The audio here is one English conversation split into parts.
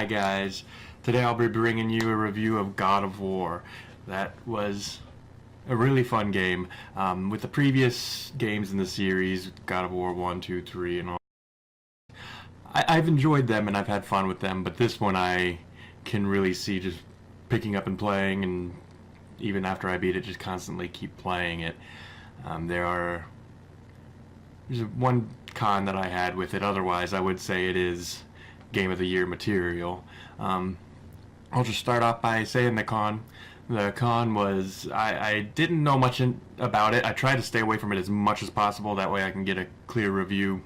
Hi guys, today I'll be bringing you a review of God of War. That was a really fun game. With the previous games in the series, God of War 1, 2, 3, and all, I've enjoyed them and I've had fun with them, but this one I can really see just picking up and playing, and even after I beat it, just constantly keep playing it. There's one con that I had with it, otherwise I would say it is Game of the Year material. I'll just start off by saying the con. The con was I didn't know much about it. I tried to stay away from it as much as possible, that way I can get a clear review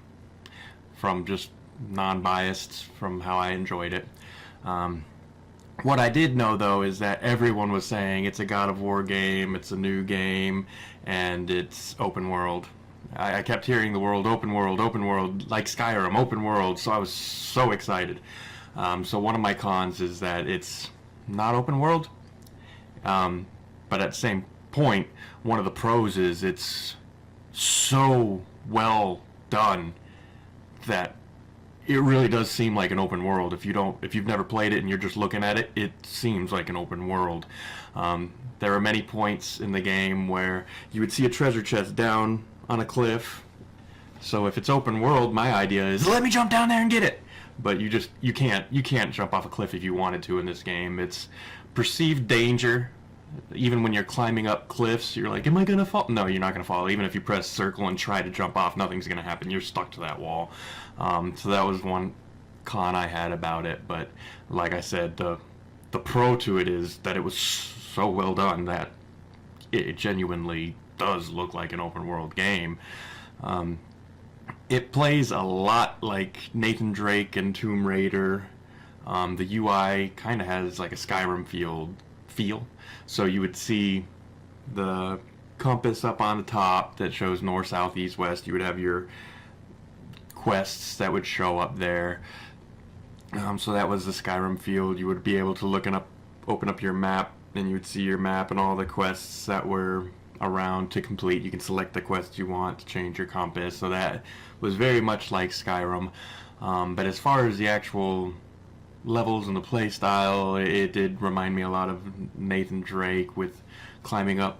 from just non-biased from how I enjoyed it. What I did know though is that everyone was saying it's a God of War game, it's a new game, and it's open world. I kept hearing the word open world, like Skyrim, open world, so I was so excited. So one of my cons is that it's not open world, but at the same point, one of the pros is it's so well done that it really does seem like an open world. If you've never played it and you're just looking at it, it seems like an open world. There are many points in the game where you would see a treasure chest down on a cliff. So if it's open world, my idea is let me jump down there and get it. But you can't jump off a cliff if you wanted to in this game. It's perceived danger. Even when you're climbing up cliffs, you're like, am I gonna fall? No, you're not gonna fall. Even if you press circle and try to jump off, nothing's gonna happen. You're stuck to that wall. So that was one con I had about it. But like I said, the pro to it is that it was so well done that it genuinely does look like an open world game. It plays a lot like Nathan Drake and Tomb Raider. The UI kind of has like a Skyrim feel. So you would see the compass up on the top that shows north, south, east, west. You would have your quests that would show up there. So that was the Skyrim field. You would be able to open up your map, and you would see your map and all the quests that were around to complete. You can select the quest you want to change your compass. So that was very much like Skyrim. But as far as the actual levels and the play style, it did remind me a lot of Nathan Drake with climbing up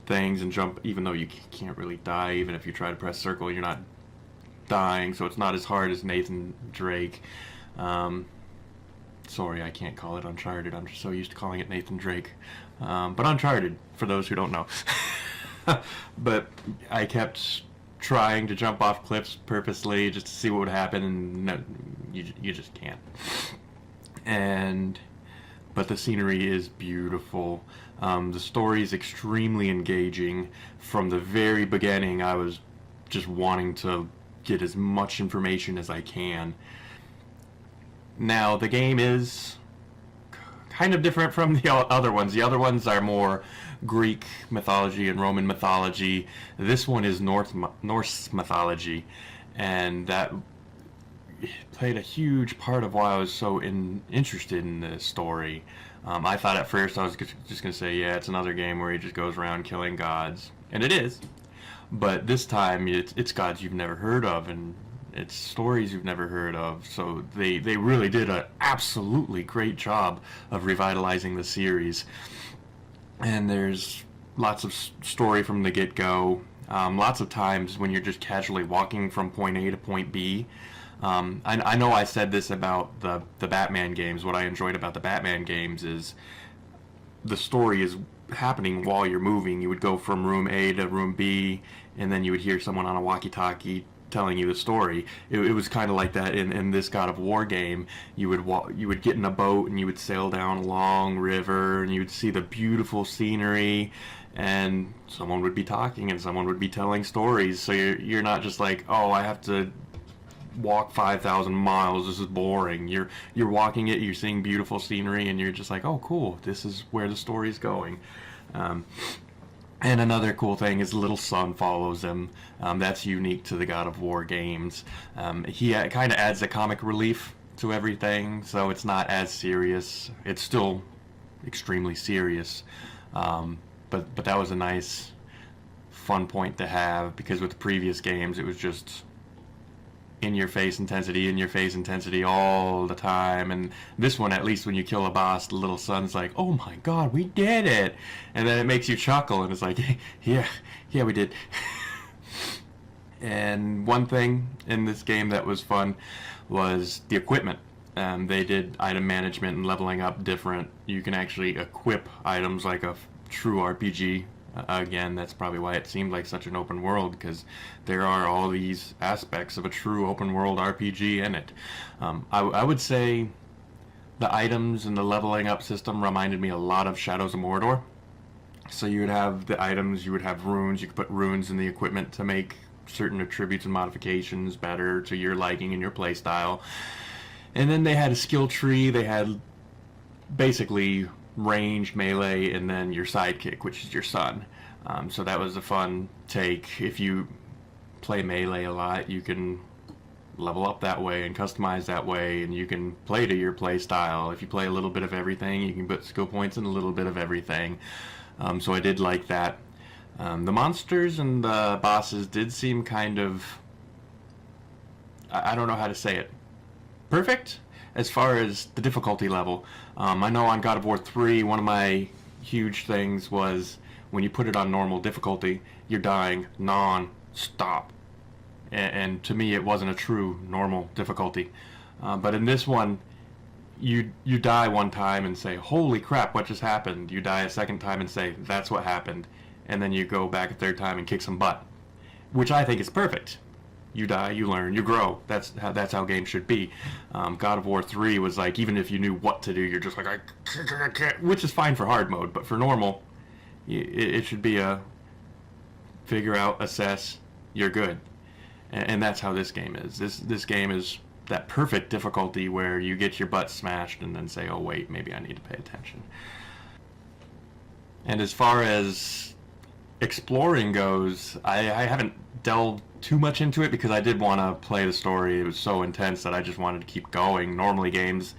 things and jump, even though you can't really die. Even if you try to press circle, you're not dying, so it's not as hard as Nathan Drake. Sorry, I can't call it Uncharted. I'm just so used to calling it Nathan Drake. But Uncharted, for those who don't know. But I kept trying to jump off cliffs purposely just to see what would happen, and no, you just can't. But the scenery is beautiful. The story is extremely engaging. From the very beginning, I was just wanting to get as much information as I can. Now, the game is kind of different from the other ones. The other ones are more Greek mythology and Roman mythology. This one is Norse mythology, and that played a huge part of why I was so interested in the story. I thought at first I was just going to say, yeah, it's another game where he just goes around killing gods, and it is. But this time it's gods you've never heard of, and it's stories you've never heard of. So they really did an absolutely great job of revitalizing the series. And there's lots of story from the get-go. Lots of times when you're just casually walking from point A to point B. I know I said this about the Batman games. What I enjoyed about the Batman games is the story is happening while you're moving. You would go from room A to room B, and then you would hear someone on a walkie-talkie telling you the story. It was kind of like that in this God of War game. You would get in a boat and you would sail down a long river, and you would see the beautiful scenery, and someone would be talking and someone would be telling stories. So you're not just like, oh, I have to walk 5,000 miles, this is boring. You're walking it, you're seeing beautiful scenery, and you're just like, oh cool, this is where the story's going. And another cool thing is little son follows him. That's unique to the God of War games. He kind of adds a comic relief to everything, so it's not as serious. It's still extremely serious, but that was a nice fun point to have, because with the previous games it was just in your face intensity all the time. And this one, at least when you kill a boss, the little sun's like, oh my god, we did it, and then it makes you chuckle, and it's like, yeah, we did. And one thing in this game that was fun was the equipment. They did item management and leveling up different. You can actually equip items like a true RPG. Again, that's probably why it seemed like such an open world, because there are all these aspects of a true open world RPG in it. I would say the items and the leveling up system reminded me a lot of Shadows of Mordor. So you would have the items, you would have runes, you could put runes in the equipment to make certain attributes and modifications better to your liking and your playstyle. And then they had a skill tree. They had basically range, melee, and then your sidekick, which is your son. So that was a fun take. If you play melee a lot, you can level up that way and customize that way, and you can play to your play style. If you play a little bit of everything, you can put skill points in a little bit of everything. So I did like that. The monsters and the bosses did seem kind of, I don't know how to say it, perfect as far as the difficulty level. I know on God of War 3, one of my huge things was when you put it on normal difficulty, you're dying non-stop. And to me, it wasn't a true normal difficulty. But in this one, you die one time and say, holy crap, what just happened? You die a second time and say, that's what happened. And then you go back a third time and kick some butt, which I think is perfect. You die, you learn, you grow. That's how games should be. God of War 3 was like, even if you knew what to do, you're just like, I can't, which is fine for hard mode, but for normal, it should be a figure out, assess, you're good. And that's how this game is. This game is that perfect difficulty where you get your butt smashed and then say, oh wait, maybe I need to pay attention. And as far as exploring goes, I haven't delved too much into it because I did want to play the story. It was so intense that I just wanted to keep going. Normally games,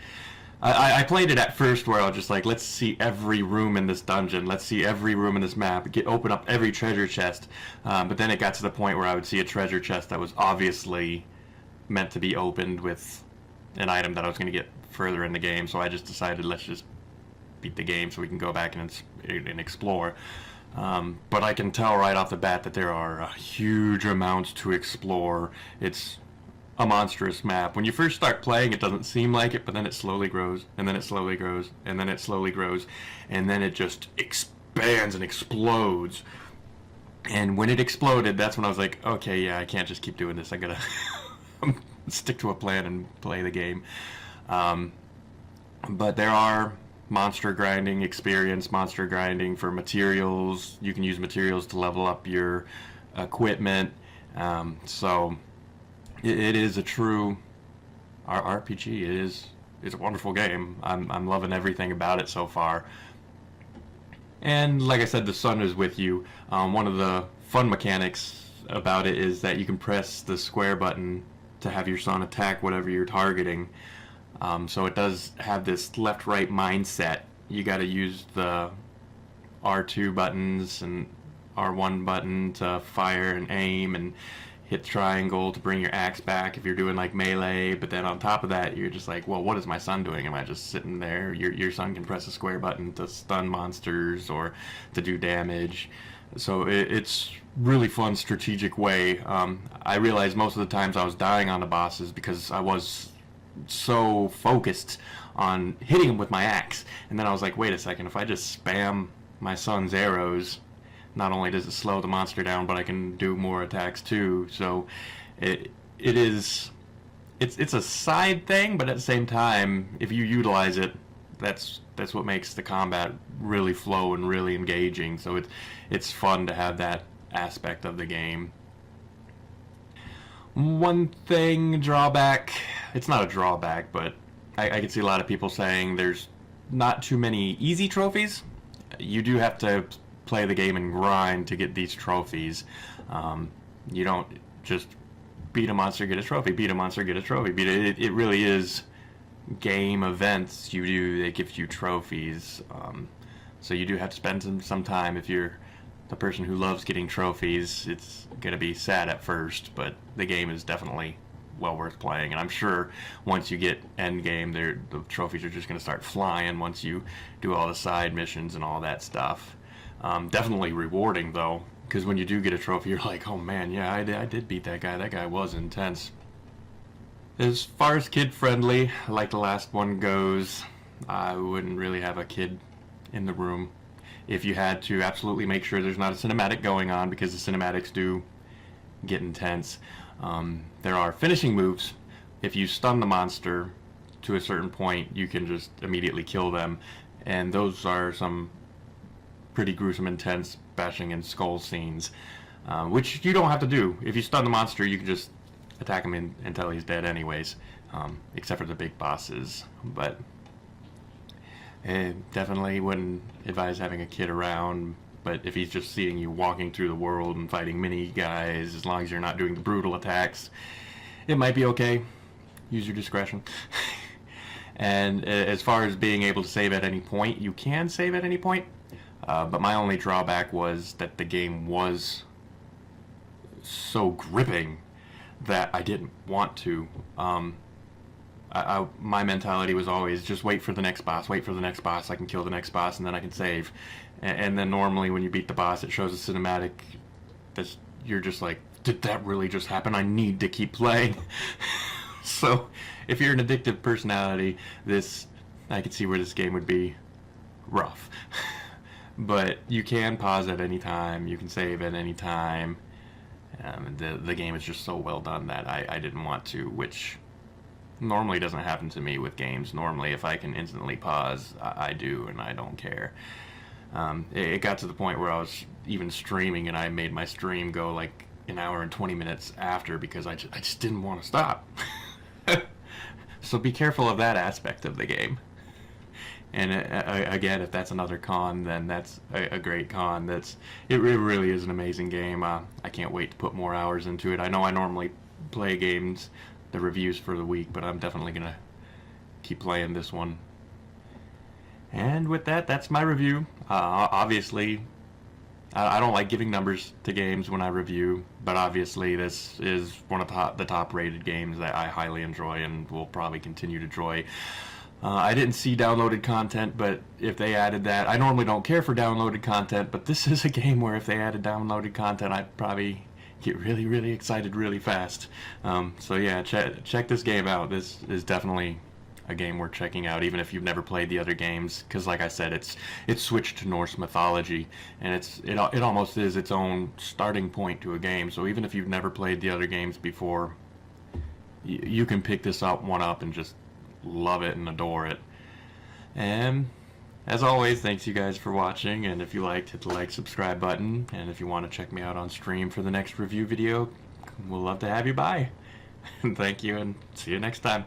I played it at first where I was just like, let's see every room in this dungeon, let's see every room in this map, open up every treasure chest. But then it got to the point where I would see a treasure chest that was obviously meant to be opened with an item that I was going to get further in the game, so I just decided let's just beat the game so we can go back and explore. But I can tell right off the bat that there are huge amounts to explore. It's a monstrous map. When you first start playing, it doesn't seem like it, but then it slowly grows, and then it slowly grows, and then it slowly grows, and then it just expands and explodes. And when it exploded, that's when I was like, okay, yeah, I can't just keep doing this. I gotta stick to a plan and play the game. But there are monster grinding experience, monster grinding for materials. You can use materials to level up your equipment. So it is a true RPG. It's a wonderful game. I'm loving everything about it so far. And like I said, the sun is with you. One of the fun mechanics about it is that you can press the square button to have your son attack whatever you're targeting. So it does have this left-right mindset. You got to use the R2 buttons and R1 button to fire and aim, and hit triangle to bring your axe back if you're doing like melee. But then on top of that, you're just like, well, what is my son doing? Am I just sitting there? Your son can press a square button to stun monsters or to do damage. So it's really fun strategic way. I realized most of the times I was dying on the bosses because I was so focused on hitting him with my axe, and then I was like, wait a second, if I just spam my son's arrows, not only does it slow the monster down, but I can do more attacks too. So it's a side thing, but at the same time, if you utilize it, that's what makes the combat really flow and really engaging. So it's fun to have that aspect of the game. One thing, drawback, it's not a drawback, but I can see a lot of people saying there's not too many easy trophies. You do have to play the game and grind to get these trophies. You don't just beat a monster, get a trophy, beat a monster, get a trophy. It really is game events you do that gives you trophies. So you do have to spend some time. If you're the person who loves getting trophies, it's going to be sad at first, but the game is definitely well worth playing. And I'm sure once you get end game, the trophies are just going to start flying once you do all the side missions and all that stuff. Definitely rewarding though, because when you do get a trophy, you're like, oh man, yeah, I did beat that guy. That guy was intense. As far as kid friendly, like the last one goes, I wouldn't really have a kid in the room. If you had to, absolutely make sure there's not a cinematic going on, because the cinematics do get intense. There are finishing moves. If you stun the monster to a certain point, you can just immediately kill them, and those are some pretty gruesome, intense bashing and skull scenes, which you don't have to do. If you stun the monster, you can just attack him until he's dead anyways, except for the big bosses. But definitely wouldn't advise having a kid around. But if he's just seeing you walking through the world and fighting mini guys, as long as you're not doing the brutal attacks, it might be okay. Use your discretion. And as far as being able to save at any point, you can save at any point. But my only drawback was that the game was so gripping that I didn't want to. My mentality was always just wait for the next boss, wait for the next boss, I can kill the next boss and then I can save. And then normally when you beat the boss, it shows a cinematic that you're just like, did that really just happen? I need to keep playing. So if you're an addictive personality, I could see where this game would be rough. But you can pause at any time, you can save at any time. The game is just so well done that I didn't want to, which normally doesn't happen to me with games. Normally if I can instantly pause, I do, and I don't care. It got to the point where I was even streaming, and I made my stream go like an hour and 20 minutes after, because I just didn't want to stop. So be careful of that aspect of the game. And again, if that's another con, then that's a great con. It really is an amazing game. I can't wait to put more hours into it. I know I normally play games, the reviews for the week, but I'm definitely going to keep playing this one. And with that, that's my review. Obviously, I don't like giving numbers to games when I review, but obviously this is one of the top rated games that I highly enjoy and will probably continue to enjoy. I didn't see downloaded content, but if they added that, I normally don't care for downloaded content, but this is a game where if they added downloaded content, I'd probably get really, really excited really fast. So yeah, check this game out. This is definitely a game worth checking out, even if you've never played the other games, because like I said, it's switched to Norse mythology, and it almost is its own starting point to a game. So even if you've never played the other games before, you can pick this one up and just love it and adore it. And as always, thanks you guys for watching, and if you liked, hit the like, subscribe button, and if you want to check me out on stream for the next review video, we'll love to have you by. And thank you, and see you next time.